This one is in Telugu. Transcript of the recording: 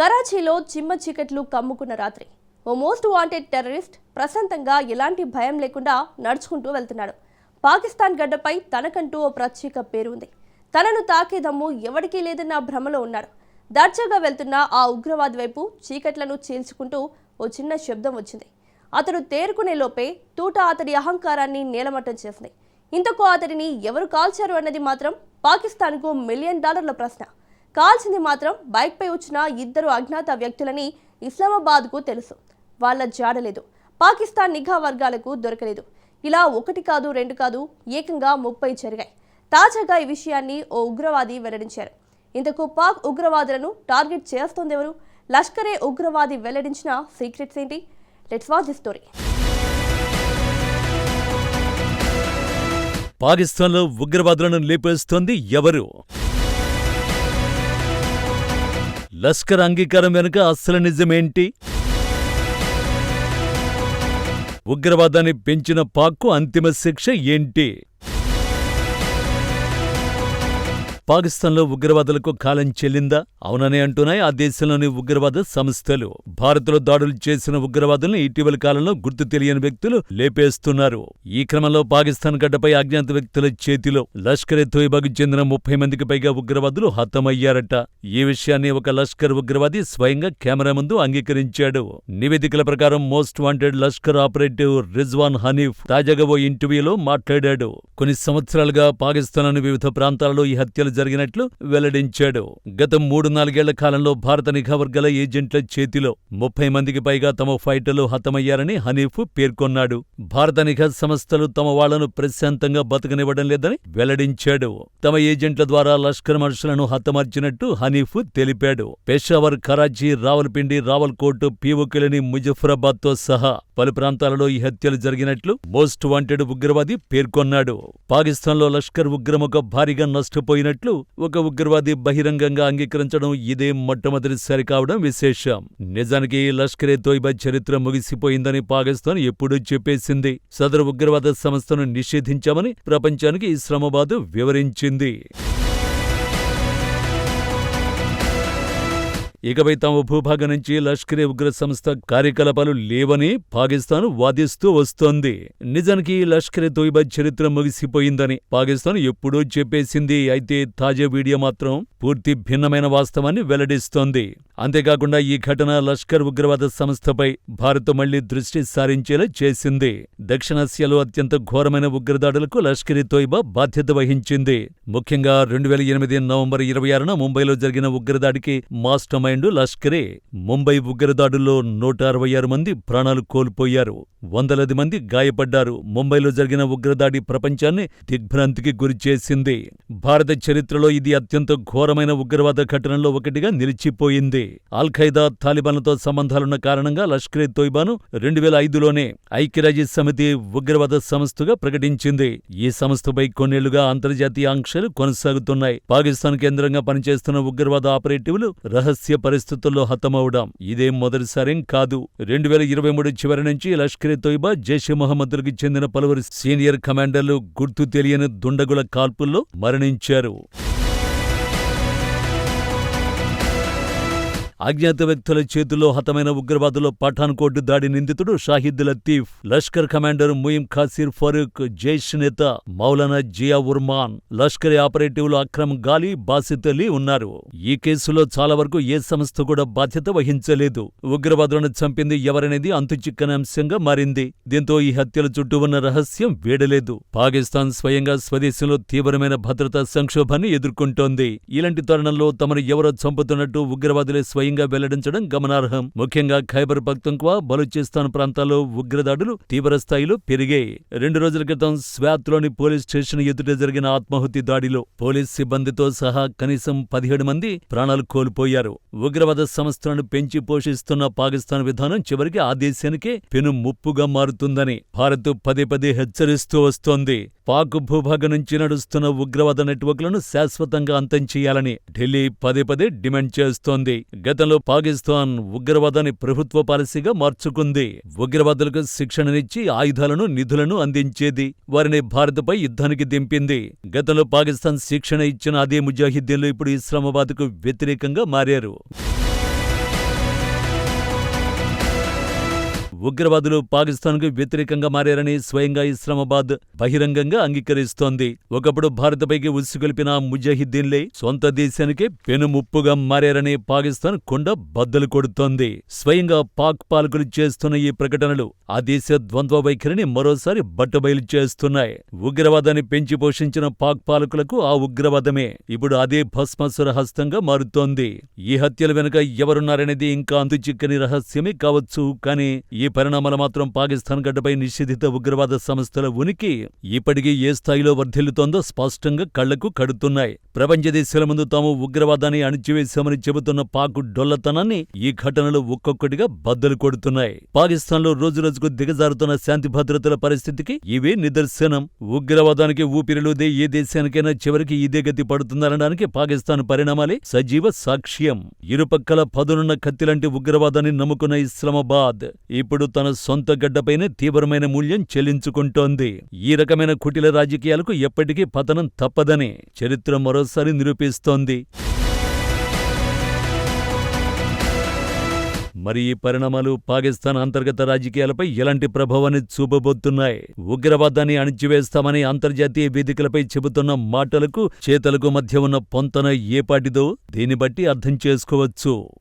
కరాచీలో చిమ్మ చీకట్లు కమ్ముకున్న రాత్రి ఓ మోస్ట్ వాంటెడ్ టెర్రరిస్ట్ ప్రశాంతంగా ఎలాంటి భయం లేకుండా నడుచుకుంటూ వెళ్తున్నాడు. పాకిస్తాన్ గడ్డపై తనకంటూ ఓ ప్రత్యేక పేరు ఉంది. తనను తాకే దమ్ము ఎవరికీ లేదన్న భ్రమలో ఉన్నాడు. దర్జాగా వెళ్తున్న ఆ ఉగ్రవాది వైపు చీకట్లను చీల్చుకుంటూ ఓ చిన్న శబ్దం వచ్చింది. అతడు తేరుకునే లోపే తూట అతడి అహంకారాన్ని నేలమట్టం చేసింది. ఇంతకు అతడిని ఎవరు కాల్చారు అన్నది మాత్రం పాకిస్తాన్కు $1 మిలియన్ ప్రశ్న. కాల్చింది మాత్రం బైక్పై వచ్చిన 2 అజ్ఞాత వ్యక్తులని ఇస్లామాబాద్కు తెలుసు. వాళ్ళ జాడలేదు, పాకిస్తాన్ నిఘా వర్గాలకు దొరకలేదు. ఇలా 1 కాదు 2 కాదు, ఏకంగా 30 జరిగాయి. తాజాగా ఈ విషయాన్ని ఓ ఉగ్రవాది వెల్లడించారు. ఇంతకు పాక్ ఉగ్రవాదులను టార్గెట్ చేస్తోందెవరు? లష్కరే ఉగ్రవాది వెల్లడించిన సీక్రెట్స్ ఏంటి? Let's watch the story. పాకిస్తాన్లో ఉగ్రవాదులను లేపేస్తోంది ఎవరు? లష్కర్ అంగీకారం వెనుక అసలు నిజమేంటి? ఉగ్రవాదాన్ని పెంచిన పాక్కు అంతిమ శిక్ష ఏంటి? పాకిస్తాన్లో ఉగ్రవాదులకు కాలం చెల్లిందా? అవుననే అంటున్నాయి ఆ దేశంలోని ఉగ్రవాద సంస్థలు. భారత్లో దాడులు చేసిన ఉగ్రవాదులను ఇటీవల కాలంలో గుర్తు తెలియని వ్యక్తులు లేపేస్తున్నారు. ఈ క్రమంలో పాకిస్తాన్ గడ్డపై అజ్ఞాత వ్యక్తుల చేతిలో లష్కరే తోయిబాకు చెందిన 30 మందికి పైగా ఉగ్రవాదులు హతమయ్యారట. ఈ విషయాన్ని ఒక లష్కర్ ఉగ్రవాది స్వయంగా కెమెరా ముందు అంగీకరించాడు. నివేదికల ప్రకారం most wanted Lashkar operative Rizwan Hanif తాజాగా ఓ ఇంటర్వ్యూలో మాట్లాడాడు. కొన్ని సంవత్సరాలుగా పాకిస్తాన్లోని వివిధ ప్రాంతాల్లో ఈ హత్యలు జరిగినట్లు వెల్లడించాడు. గత 3-4 ఏళ్ల కాలంలో భారత నిఘా వర్గాల ఏజెంట్ల చేతిలో 30 మందికి పైగా తమ ఫైటర్లు హతమయ్యారని హనీఫ్ పేర్కొన్నాడు. భారత నిఘా సంస్థలు తమ వాళ్లను ప్రశాంతంగా బతకనివ్వడం లేదని వెల్లడించాడు. తమ ఏజెంట్ల ద్వారా లష్కర్ మనుషులను హతమార్చినట్టు హనీఫ్ తెలిపాడు. పెషావర్, కరాచీ, రావల్పిండి, రావల్కోట్, పీఓకేలని, ముజఫరాబాద్ తో సహా పలు ప్రాంతాలలో ఈ హత్యలు జరిగినట్లు మోస్ట్ వాంటెడ్ ఉగ్రవాది పేర్కొన్నాడు. పాకిస్తాన్లో లష్కర్ ఉగ్రముఖ భారీగా నష్టపోయినట్లు ఒక ఉగ్రవాది బహిరంగంగా అంగీకరించడం ఇదే మొట్టమొదటిసారి కావడం విశేషం. నిజానికి లష్కరే తోయిబా చరిత్ర ముగిసిపోయిందని పాకిస్తాన్ ఎప్పుడూ చెప్పేసింది. సదరు ఉగ్రవాద సంస్థను నిషేధించామని ప్రపంచానికి ఇస్లామాబాద్ వివరించింది. ఇకపై తమ భూభాగం నుంచి లష్కరే ఉగ్ర సంస్థ కార్యకలాపాలు లేవని పాకిస్తాన్ వాదిస్తూ వస్తోంది. నిజానికి లష్కరే తోయిబా చరిత్ర ముగిసిపోయిందని పాకిస్తాన్ ఎప్పుడూ చెప్పేసింది. అయితే తాజా వీడియో మాత్రం పూర్తి భిన్నమైన వాస్తవాన్ని వెల్లడిస్తోంది. అంతేకాకుండా ఈ ఘటన లష్కర్ ఉగ్రవాద సంస్థపై భారత్ మళ్లీ దృష్టి సారించేలా చేసింది. దక్షిణాసియాలో అత్యంత ఘోరమైన ఉగ్రదాడులకు లష్కరే తోయిబా బాధ్యత వహించింది. ముఖ్యంగా 2008 నవంబర్ 26న ముంబైలో జరిగిన ఉగ్రదాడికి మాస్టర్ మైండ్ లష్కరే. ముంబై ఉగ్రదాడుల్లో 166 మంది ప్రాణాలు కోల్పోయారు, వందలాది మంది గాయపడ్డారు. ముంబైలో జరిగిన ఉగ్రదాడి ప్రపంచాన్ని దిగ్భ్రాంతికి గురిచేసింది. భారత చరిత్రలో ఇది అత్యంత ఘోరమైన ఉగ్రవాద ఘటనల్లో ఒకటిగా నిలిచిపోయింది. అల్-ఖైదా, తాలిబాన్లతో సంబంధాలున్న కారణంగా లష్కరే తోయిబాను 2005లోనే ఐక్యరాజ్య సమితి ఉగ్రవాద సంస్థగా ప్రకటించింది. ఈ సంస్థపై కొన్నేళ్లుగా అంతర్జాతీయ ఆంక్షలు కొనసాగుతున్నాయి. పాకిస్తాన్ కేంద్రంగా పనిచేస్తున్న ఉగ్రవాద ఆపరేటివ్లు రహస్య పరిస్థితుల్లో హతమవడం ఇదే మొదటిసారేం కాదు. 2023 చివరి నుంచి లష్కరే తోయిబా, జైషే మొహమ్మద్లకు చెందిన పలువురు సీనియర్ కమాండర్లు గుర్తు తెలియని దుండగుల కాల్పుల్లో మరణించారు. అజ్ఞాత వ్యక్తుల చేతుల్లో హతమైన ఉగ్రవాదులో పఠాన్కోట్ దాడి నిందితుడు షాహిద్ లతీఫ్, లష్కర్ కమాండర్ ముయిం ఖాసిర్ ఫరూక్, జైష్ నేత మౌలానా జియా ఉర్మాన్, లష్కరే ఆపరేటివ్లు అక్రమ్ గాలి, బాసిత్ అలీ ఉన్నారు. ఈ కేసులో చాలా వరకు ఏ సంస్థ కూడా బాధ్యత వహించలేదు. ఉగ్రవాదులను చంపింది ఎవరనేది అంతుచిక్కని అంశంగా మారింది. దీంతో ఈ హత్యల చుట్టూ ఉన్న రహస్యం వీడలేదు. పాకిస్తాన్ స్వయంగా స్వదేశంలో తీవ్రమైన భద్రతా సంక్షోభాన్ని ఎదుర్కొంటోంది. ఇలాంటి తరుణంలో తమను ఎవరో చంపుతున్నట్టు ఉగ్రవాదులే స్వయంగా వెల్లడించడం గమనార్హం. ముఖ్యంగా ఖైబర్ పఖ్తుంఖ్వా, బలూచిస్తాన్ ప్రాంతాల్లో ఉగ్రదాడులు తీవ్రస్థాయిలో పెరిగాయి. 2 రోజుల క్రితం స్వాత్లోని పోలీస్ స్టేషన్ ఎదుట జరిగిన ఆత్మాహుతి దాడిలో పోలీస్ సిబ్బందితో సహా కనీసం 17 మంది ప్రాణాలు కోల్పోయారు. ఉగ్రవాద సంస్థలను పెంచి పోషిస్తున్న పాకిస్తాన్ విధానం చివరికి ఆ దేశానికే పెను ముప్పుగా మారుతుందని భారత్ పదే హెచ్చరిస్తూ వస్తోంది. పాక్ భూభాగం నుంచి నడుస్తున్న ఉగ్రవాద నెట్వర్క్లను శాశ్వతంగా అంతం చేయాలని ఢిల్లీ పదే డిమాండ్ చేస్తోంది. గతంలో పాకిస్తాన్ ఉగ్రవాదాన్ని ప్రభుత్వ పాలసీగా మార్చుకుంది. ఉగ్రవాదులకు శిక్షణనిచ్చి ఆయుధాలను, నిధులను అందించేది. వారిని భారత్పై యుద్ధానికి దింపింది. గతంలో పాకిస్తాన్ శిక్షణ ఇచ్చిన అదే ముజాహిద్దీన్లు ఇప్పుడు ఇస్లామాబాద్కు వ్యతిరేకంగా మారారు. ఉగ్రవాదులు పాకిస్తాన్కు వ్యతిరేకంగా మారారని స్వయంగా ఇస్లామాబాద్ బహిరంగంగా అంగీకరిస్తోంది. ఒకప్పుడు భారత్పైకి ఉస్సుగొల్పిన ముజాహిద్దీన్లే సొంత దేశానికే పెనుముప్పుగా మారారని పాకిస్తాన్ కొండ బద్దలు కొడుతోంది. స్వయంగా పాక్ పాలకులు చేస్తున్న ఈ ప్రకటనలు ఆ దేశ ద్వంద్వ వైఖరిని మరోసారి బట్టబయలు చేస్తున్నాయి. ఉగ్రవాదాన్ని పెంచి పోషించిన పాక్ పాలకులకు ఆ ఉగ్రవాదమే ఇప్పుడు అదే భస్మాసుర హస్తంగా మారుతోంది. ఈ హత్యల వెనుక ఎవరున్నారనేది ఇంకా అంతుచిక్కని రహస్యమే కావచ్చు. కానీ ఈ పరిణామాలు మాత్రం పాకిస్తాన్ గడ్డపై నిషేధిత ఉగ్రవాద సంస్థల ఉనికి ఇప్పటికీ ఏ స్థాయిలో వర్ధిల్లుతోందో స్పష్టంగా కళ్లకు కడుతున్నాయి. ప్రపంచ దేశాల ముందు తాము ఉగ్రవాదాన్ని అణిచివేశామని చెబుతున్న పాక్ డొల్లతనాన్ని ఈ ఘటనలు ఒక్కొక్కటిగా బద్దలు కొడుతున్నాయి. పాకిస్తాన్లో రోజురోజుకు దిగజారుతున్న శాంతి భద్రతల పరిస్థితికి ఇవే నిదర్శనం. ఉగ్రవాదానికి ఊపిరిలోదే ఏ దేశానికైనా చివరికి ఇదే గతి పడుతుందనడానికి పాకిస్తాన్ పరిణామాలే సజీవ సాక్ష్యం. ఇరుపక్కల పదునున్న కత్తిలాంటి ఉగ్రవాదాన్ని నమ్ముకున్న ఇస్లామాబాద్ ఇప్పుడు తన సొంత గడ్డపైనే తీవ్రమైన మూల్యం చెల్లించుకుంటోంది. ఈ రకమైన కుటిల రాజకీయాలకు ఎప్పటికీ పతనం తప్పదని చరిత్ర మరోసారి నిరూపిస్తోంది. మరి ఈ పరిణామాలు పాకిస్తాన్ అంతర్గత రాజకీయాలపై ఎలాంటి ప్రభావాన్ని చూపబోతున్నాయి? ఉగ్రవాదాన్ని అణిచివేస్తామని అంతర్జాతీయ వేదికలపై చెబుతున్న మాటలకు చేతలకు మధ్య ఉన్న పొంతన ఏపాటిదో దీన్ని బట్టి అర్థం చేసుకోవచ్చు.